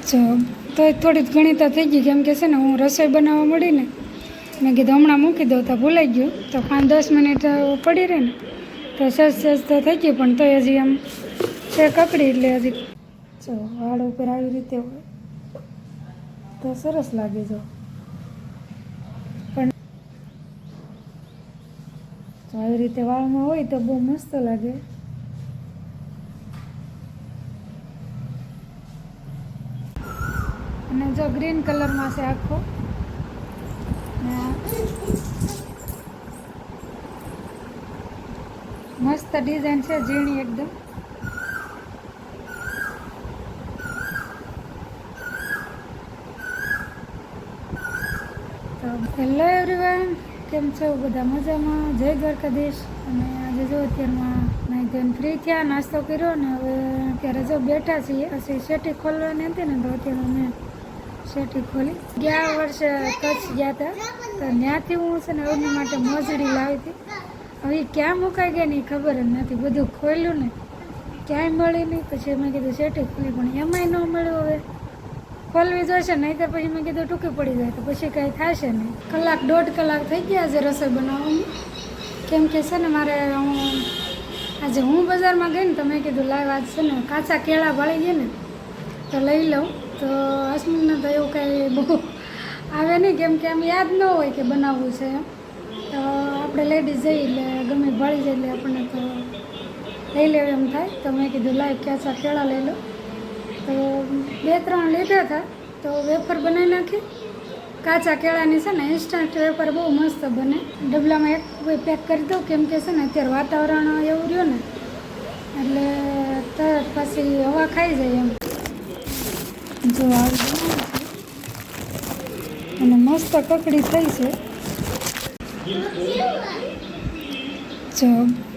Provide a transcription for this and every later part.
જો તો થોડી ઘણી તો થઈ ગઈ, કેમ કે છે ને હું રસોઈ બનાવવા મળી ને, મેં કીધું હમણાં મૂકી દઉં તો ભૂલાઈ ગયું, તો 5-10 મિનિટ પડી રહે ને તો સસ તો થઈ ગયું, પણ તોય હજી આમ છે કકડી, એટલે હજી જો વાળ ઉપર આવી રીતે હોય તો સરસ લાગે. જો પણ આવી રીતે વાળમાં હોય તો બહુ મસ્ત લાગે. અને જો ગ્રીન કલરમાં છે આખો, મસ્ત ડિઝાઇન છે, ઝીણી એકદમ. તો હેલો એવરીવન, કેમ છો બધા? મજામાં? જય દ્વારકાધીશ. અને આજે જો અત્યારમાં નાઈ ધોઈને ફ્રી થયા, નાસ્તો કર્યો ને હવે અત્યારે જો બેઠા છીએ. પછી શેટી ખોલવાની હતી ને તો અત્યારે અમે શેટી ખોલી. ગયા વર્ષે કચ્છ ગયા હતા તો ત્યાંથી હું છે ને એમની માટે મોજડી લાવી હતી. હવે ક્યાં મુકાઈ ગઈ ને ખબર જ નથી. બધું ખોલ્યું ને ક્યાંય મળી નહીં. પછી મેં કીધું શેટી ખોલી, પણ એમાંય ન મળ્યું. હવે ખોલવી જોઈશે, નહીં તો પછી મેં કીધું ટૂંકી પડી જાય તો પછી કંઈ થશે નહીં. 1-1.5 કલાક થઈ ગયા છે રસોઈ બનાવવામાં, કેમ કે છે ને મારે આજે હું બજારમાં ગઈ ને તો મેં કીધું લાવ આજ છે ને કાચા કેળા ભળી ગયા ને તો લઈ લઉં. તો અશ્મિનને તો એવું કંઈ બહુ આવે નહીં, કેમ કે આમ યાદ ન હોય કે બનાવવું છે એમ. તો આપણે લેડીઝ જઈએ એટલે ગમે ભળી જાય એટલે આપણને તો લઈ લેવું એમ થાય. તો મેં કીધું લાવ કાચા કેળા લઈ લો. તો 2-3 લીધા હતા તો વેફર બનાવી નાખી. કાચા કેળાની છે ને ઇન્સ્ટન્ટ વેફર બહુ મસ્ત બને. ડબલામાં એક પેક કરી દઉં, કેમ કે છે ને અત્યારે વાતાવરણ એવું રહ્યું ને એટલે તરત પછી હવા ખાઈ જાય એમ. જો આવી અને મસ્ત કકડી થઈ છે. જો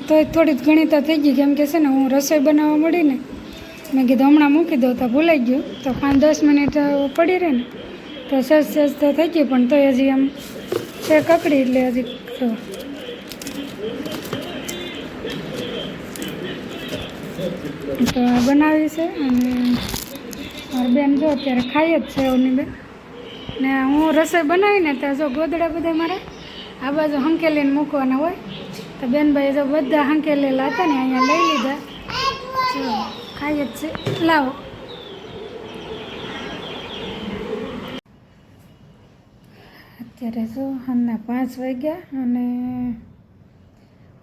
તો થોડી ઘણી તો થઈ ગઈ, કેમ કે છે ને હું રસોઈ બનાવવા મળી ને, મેં કીધું હમણાં મૂકી દઉં તો ભૂલાઈ ગયું, તો 5-10 મિનિટ પડી રહે ને તો સસ તો થઈ ગયું, પણ તોય હજી આમ છે કકડી, એટલે હજી તો આ બનાવી છે. અને મારી બેન જો અત્યારે ખાઈ જ છે એની બેન. ને હું રસોઈ બનાવીને તો જો ગોદડા બધા મારા આ બાજુ હંકેલીને મૂકવાના હોય, તો બેનભાઈ જો બધા હંકેલેલા હતા ને અહીંયા લઈ લીધા. જો ખાઈ જ છે. લાવો. અત્યારે જો સાંજના 5 વાગ્યા અને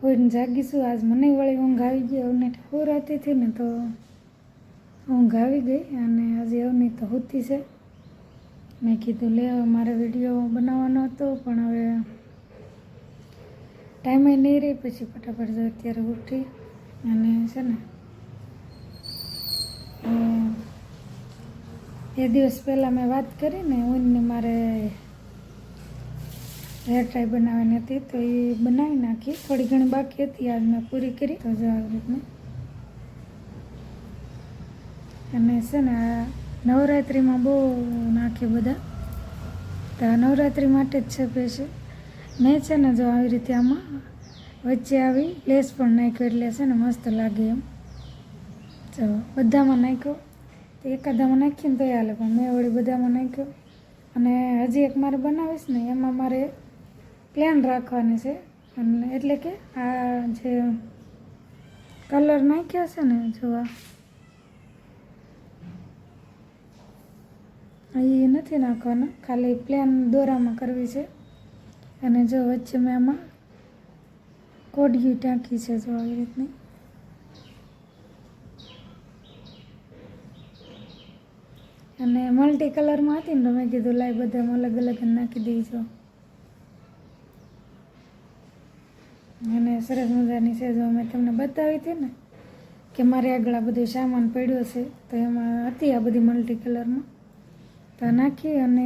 હોઈને જાગીશું. આજ મને વળી ઊંઘ આવી ગઈ. અવની હોરાતી હતી ને તો ઊંઘ આવી ગઈ, અને હજી અવની તો હોતી છે. મેં કીધું લે હવે મારે વિડીયો બનાવવાનો હતો, પણ હવે ટાઈમે નહીં રહી. પછી ફટાફટ જો અત્યારે ઉઠી અને છે ને એ દિવસ પહેલાં મેં વાત કરી ને ઊનને મારે હેર ડ્રાય બનાવવાની હતી તો એ બનાવી નાખી. થોડી ઘણી બાકી હતી, આજ મેં પૂરી કરી. તો જો આવી રીતના. અને છે ને આ નવરાત્રિમાં બહુ નાખે બધા, તો આ નવરાત્રિ માટે જ છે પેશે. મેં છે ને જો આવી રીતે આમાં વચ્ચે આવી લેસ પણ નાખ્યો, એટલે છે ને મસ્ત લાગે એમ. જો બધામાં નાખ્યો, તો એકાદામાં નાખીને તો હાલે, પણ મેં વળી બધામાં નાખ્યો. અને હજી એક મારે બનાવીશ ને એમાં મારે પ્લેન રાખવાની છે, અને એટલે કે આ જે કલર નાખ્યો છે ને જોવા એ નથી નાખવાના, ખાલી પ્લેન દોરામાં કરવી છે. અને જો વચ્ચે મેં આમાં કોડિયું ટાંકી છે, જો આવી રીતની. અને મલ્ટી કલરમાં હતી ને તો મેં કીધું લાઈ બધામાં અલગ અલગ નાખી દઈશું. અને સરસ મજાની છે. જો મેં તમને બતાવી હતી ને કે મારે આગળ આ બધું સામાન પડ્યો છે, તો એમાં હતી આ બધી મલ્ટી કલરમાં. તો નાખી અને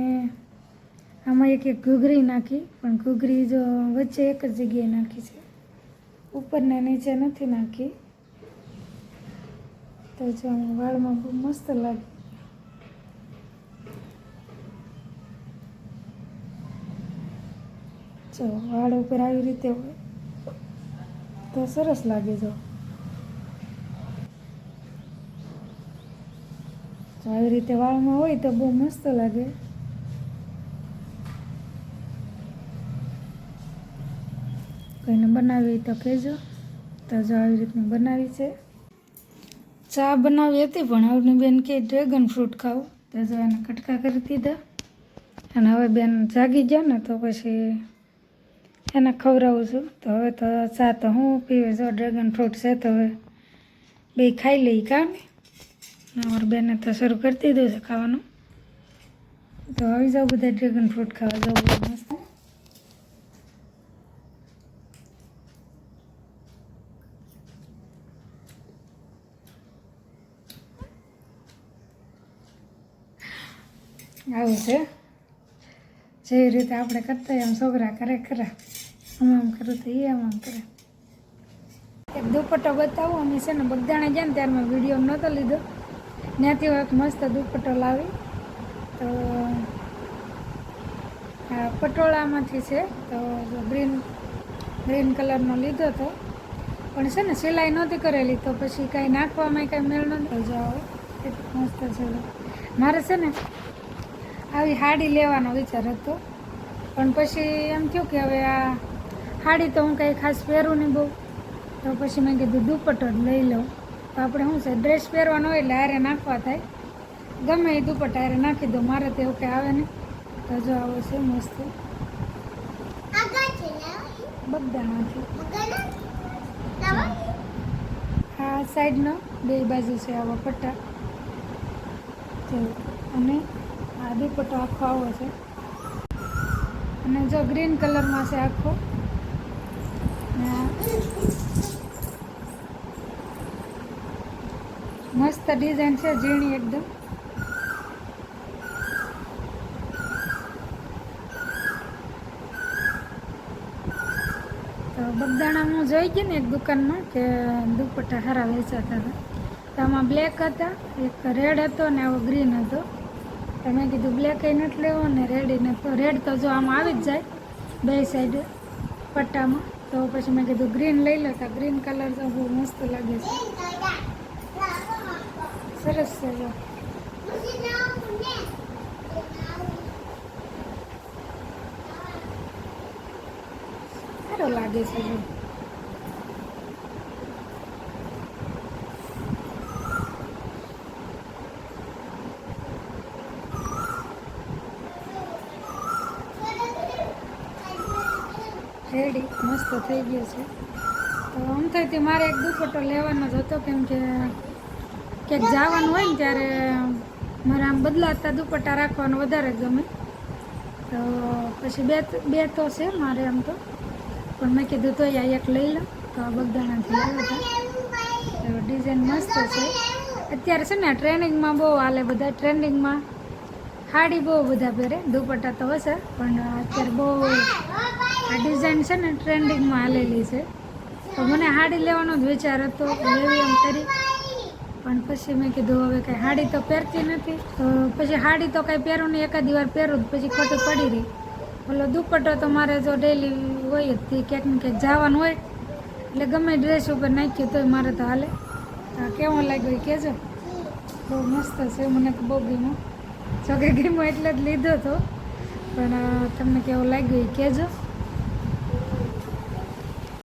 આમાં એક ઘૂઘરી નાખી, પણ ઘૂઘરી જો વચ્ચે એક જ જગ્યાએ નાખી છે, ઉપરને નીચે નથી નાખી. તો જો વાળમાં બહુ મસ્ત લાગે. જો વાળ ઉપર આવી રીતે હોય તો સરસ લાગે. જો તો આવી રીતે વાળમાં હોય તો બહુ મસ્ત લાગે. કોઈને બનાવી તો કહેજો. તો જો આવી રીતની બનાવી છે. ચા બનાવી હતી પણ આવની બેન કે ડ્રેગન ફ્રૂટ ખાવું, તો જો એને કટકા કરી દીધા. અને હવે બેન જાગી ગયા ને તો પછી એને ખવડાવું છું. તો હવે તો ચા તો હું પીવે, જો ડ્રેગન ફ્રૂટ છે તો હવે બે ખાઈ લઈ કામ. અમારી બેને તો શરૂ કરી દીધું છે ખાવાનું. તો આવી જાઓ બધા ડ્રેગન ફ્રૂટ ખાવા જાવ. બહુ મસ્ત આવું છે. જેવી રીતે આપણે કરતા એમ છોકરા કરે ખરા. આમ કરું તો એ આમ કરે. એક દુપટ્ટો બતાવું. અમે છે ને બગદાણા ગયા ને ત્યારે મેં વિડીયો નહોતો લીધો. ત્યાંથી એક મસ્ત દુપટ્ટો લાવી. તો આ પટોળામાંથી છે. તો ગ્રીન કલરનો લીધો હતો, પણ છે ને સિલાઈ નહોતી કરેલી, તો પછી કાંઈ નાખવામાં કાંઈ મેળ નહોતો. જાઓ એટલું મસ્ત છે. મારે છે ને આવી સાડી લેવાનો વિચાર હતો, પણ પછી એમ થયું કે હવે આ સાડી તો હું કંઈ ખાસ પહેરું નહીં બહુ, તો પછી મેં કીધું દુપટ્ટો જ લઈ લઉં. તો આપણે શું છે, ડ્રેસ પહેરવાનો હોય એટલે હારે નાખવા થાય, ગમે એ દુપટ્ટા હારે નાખી દો. મારે તો એવું કંઈ આવે નહીં. તો જો આવો છે મસ્ત બગદાણાથી. આ સાઈડનો બે બાજુ છે આવા પટ્ટા, અને આ દુપટ્ટો આખો આવો છે. અને જો ગ્રીન કલરમાં છે આખો. મસ્ત ડિઝાઇન છે, ઝીણી એકદમ. તો બગદાણા હું જોઈ ગઈ ને એક દુકાનમાં કે દુપટ્ટા સારા વેચાતા હતા. તો આમાં બ્લેક હતા, એક રેડ હતો ને આવો ગ્રીન હતો. તો મેં કીધું બ્લેક એ નથી લેવો ને રેડ એ નથી. રેડ તો જો આમાં આવી જ જાય બે સાઈડ પટ્ટામાં. તો પછી મેં કીધું ગ્રીન લઈ લો. તો ગ્રીન કલર તો બહુ મસ્ત લાગે છે, સરસ છે. જો સારો લાગે છે. જો રેડી મસ્ત થઈ ગયો છે. તો આમ થઈથી મારે એક દુપટ્ટો લેવાનો જ હતો, કેમ કે ક્યાંક જવાનું હોય ને ત્યારે મારે આમ બદલાતા દુપટ્ટા રાખવાનું વધારે ગમે. તો પછી બે તો છે મારે આમ તો, પણ મેં કીધું તો આ એક લઈ લઉં. તો આ બગદાણાથી આવ્યા હતા. તો ડિઝાઇન મસ્ત છે. અત્યારે છે ને ટ્રેન્ડિંગમાં બહુ હાલે, બધા ટ્રેન્ડિંગમાં સાડી બહુ બધા પહેરે, દુપટ્ટા તો હશે, પણ અત્યારે બહુ આ ડિઝાઇન છે ને ટ્રેન્ડિંગમાં હાલેલી છે. તો મને સાડી લેવાનો જ વિચાર હતો, લેવી એમ કરી. પણ પછી મેં કીધું હવે કંઈ સાડી તો પહેરતી નથી, તો પછી સાડી તો કાંઈ પહેરું નહીં, એકાદી વાર પહેરું પછી ખોટી પડી રહી. ઓલો દુપટ્ટો તો મારે જો ડેલી હોય જ, ક્યાંક ને ક્યાંક જવાનું હોય એટલે ગમે ડ્રેસ ઉપર નાખ્યું તોય મારે તો હાલે. કેવો લાગ્યો એ કહેજો. બહુ મસ્ત છે, મને તો બહુ ગમ્યો. જોકે ગમ્યો એટલે જ લીધો હતો, પણ તમને કેવો લાગ્યો એ કહેજો.